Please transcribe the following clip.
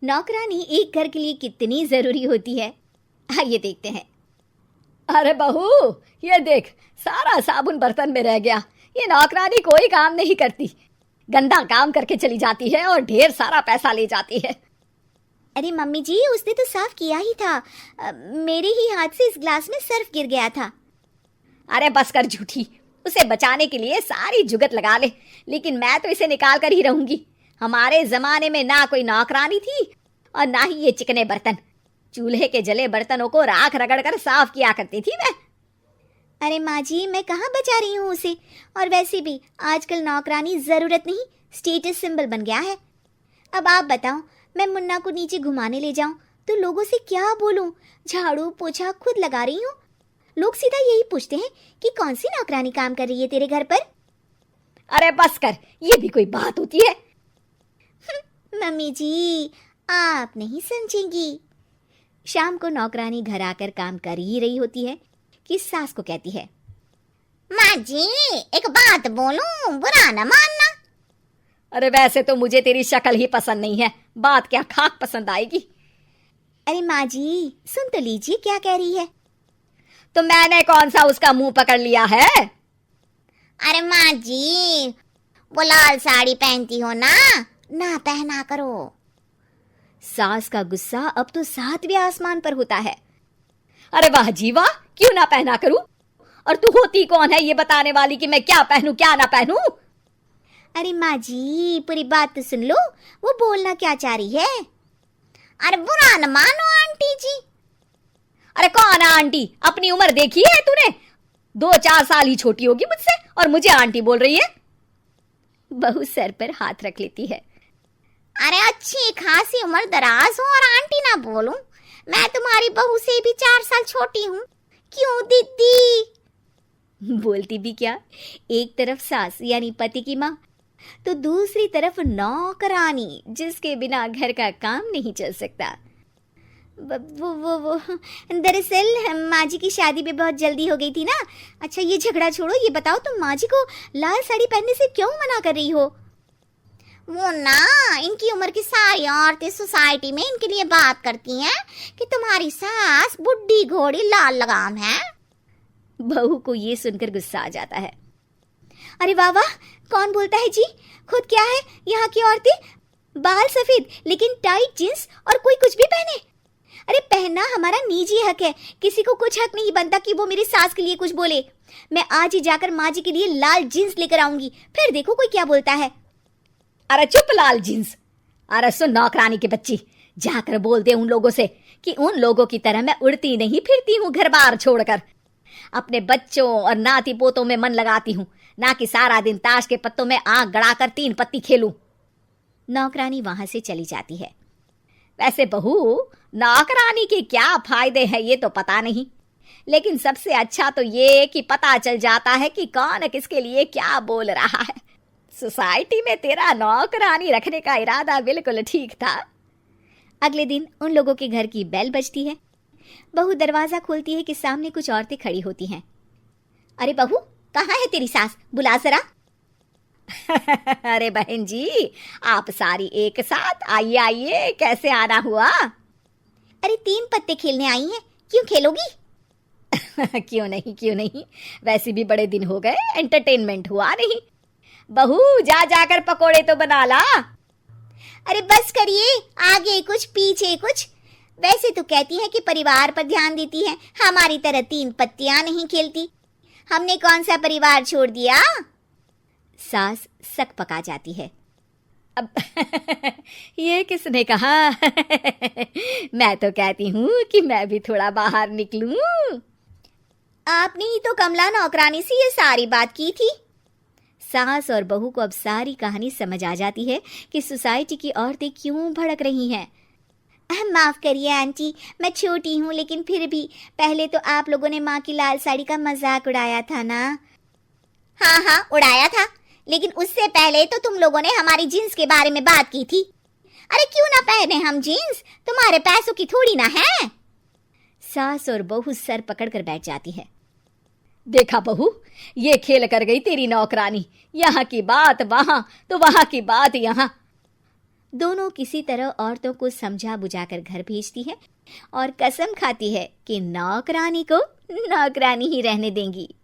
नौकरानी एक घर के लिए कितनी जरूरी होती है, आइए देखते हैं। अरे बहू, ये देख, सारा साबुन बर्तन में रह गया। ये नौकरानी कोई काम नहीं करती, गंदा काम करके चली जाती है और ढेर सारा पैसा ले जाती है। अरे मम्मी जी, उसने तो साफ किया ही था। मेरे ही हाथ से इस ग्लास में सर्फ गिर गया था। अरे बस कर झूठी, उसे बचाने के लिए सारी जुगत लगा ले, लेकिन मैं तो इसे निकाल कर ही रहूंगी। हमारे जमाने में ना कोई नौकरानी थी और ना ही ये चिकने बर्तन। चूल्हे के जले बर्तनों को राख रगड़ कर साफ किया करती थी मैं। अरे माँ जी, मैं कहाँ बचा रही हूँ उसे। और वैसे भी आजकल नौकरानी जरूरत नहीं, स्टेटस सिंबल बन गया है। अब आप बताओ, मैं मुन्ना को नीचे घुमाने ले जाऊं तो लोगों से क्या बोलूं? झाड़ू पोछा खुद लगा रही हूँ। लोग सीधा यही पूछते हैं कि कौन सी नौकरानी काम कर रही है तेरे घर पर। अरे बस कर, ये भी कोई बात होती है? मम्मी जी, आप नहीं समझेंगी। शाम को नौकरानी घर आकर काम कर ही रही होती है कि सास को कहती है, माँ जी एक बात बोलूं, बुरा न मानना। अरे वैसे तो मुझे तेरी शक्ल ही पसंद नहीं है, बात क्या खाक पसंद आएगी। अरे माँ जी, सुन तो लीजिए क्या कह रही है। तो मैंने कौन सा उसका मुंह पकड़ लिया है? अरे माँ जी, वो लाल साड़ी पहनती हो ना पहना करो। सास का गुस्सा अब तो 7वें आसमान पर होता है। अरे वाह जी वाह, क्यों ना पहना करूं? और तू होती कौन है ये बताने वाली कि मैं क्या पहनूं क्या ना पहनूं? अरे माँ जी, पूरी बात तो सुन लो, वो बोलना क्या चाह रही है। अरे बुरा न मानो आंटी जी। अरे कौन है आंटी? अपनी उम्र देखी है तूने? 2-4 साल ही छोटी होगी मुझसे और मुझे आंटी बोल रही है। बहू सर पर हाथ रख लेती है। अरे अच्छी खासी उम्र दराज हो और आंटी ना बोलूं? मैं तुम्हारी बहू से भी 4 साल छोटी हूँ। क्यों दीदी? बोलती भी क्या, एक तरफ सास यानी पति की माँ, तो दूसरी तरफ नौकरानी जिसके बिना घर का काम नहीं चल सकता। वो दरअसल माँ जी की शादी में बहुत जल्दी हो गई थी ना। अच्छा ये झगड़ा छोड़ो, ये बताओ तुम माँ जी को लाल साड़ी पहनने से क्यों मना कर रही हो? वो ना, इनकी उम्र की सारी औरतें सोसाइटी में इनके लिए बात करती हैं कि तुम्हारी सास बुढ़ी घोड़ी लाल लगाम है। बहू को ये सुनकर गुस्सा आ जाता है। अरे वाह वाह, कौन बोलता है जी? खुद क्या है यहाँ की औरतें, बाल सफेद लेकिन टाइट जींस और कोई कुछ भी पहने। अरे पहनना हमारा निजी हक है, किसी को कुछ हक नहीं बनता कि वो मेरी सास के लिए कुछ बोले। मैं आज ही जाकर माँ जी के लिए लाल जींस लेकर आऊंगी, फिर देखो कोई क्या बोलता है। अरे चुप लाल जींस। अरे सुन नौकरानी की बच्ची, जाकर बोल दे उन लोगों से कि उन लोगों की तरह मैं उड़ती नहीं फिरती हूँ घर बार छोड़कर। अपने बच्चों और नाती पोतों में मन लगाती हूँ, ना कि सारा दिन ताश के पत्तों में आंख गड़ाकर 3 पत्ती खेलूं। नौकरानी वहां से चली जाती है। वैसे बहू, नौकरानी के क्या फायदे हैं ये तो पता नहीं, लेकिन सबसे अच्छा तो ये कि पता चल जाता है कि कौन किसके लिए क्या बोल रहा है। सोसाइटी में तेरा नौकरानी रखने का इरादा बिल्कुल ठीक था। अगले दिन उन लोगों के घर की बेल बजती है। बहू दरवाजा खोलती है कि सामने कुछ औरतें खड़ी होती हैं। अरे बहू, कहाँ है तेरी सास? बुला जरा। अरे बहन जी, आप सारी एक साथ आइए आइए, कैसे आना हुआ? अरे 3 पत्ते खेलने आई हैं, क्यों खेलोगी? क्यों नहीं, वैसे भी बड़े दिन हो गए, एंटरटेनमेंट हुआ नहीं। बहू जा जाकर पकोड़े तो बना ला। अरे बस करिए, आगे कुछ पीछे कुछ। वैसे तो कहती है कि परिवार पर ध्यान देती है, हमारी तरह 3 पत्तियां नहीं खेलती। हमने कौन सा परिवार छोड़ दिया? सास सक पका जाती है। अब ये किसने कहा? मैं तो कहती हूँ कि मैं भी थोड़ा बाहर निकलूं। आपने ही तो कमला नौकरानी से ये सारी बात की थी। सास और बहू को अब सारी कहानी समझ आ जाती है कि सोसाइटी की औरतें क्यों भड़क रही हैं। माफ करिए आंटी, मैं छोटी हूँ, लेकिन फिर भी पहले तो आप लोगों ने माँ की लाल साड़ी का मजाक उड़ाया था ना। हाँ उड़ाया था, लेकिन उससे पहले तो तुम लोगों ने हमारी जीन्स के बारे में बात की थी। अरे क्यों ना पहने हम जीन्स, तुम्हारे पैसों की थोड़ी ना है। सास और बहू सर पकड़कर बैठ जाती है। देखा बहू, ये खेल कर गई तेरी नौकरानी। यहाँ की बात वहां तो वहां की बात यहाँ। दोनों किसी तरह औरतों को समझा बुझाकर घर भेजती है और कसम खाती है कि नौकरानी को नौकरानी ही रहने देंगी।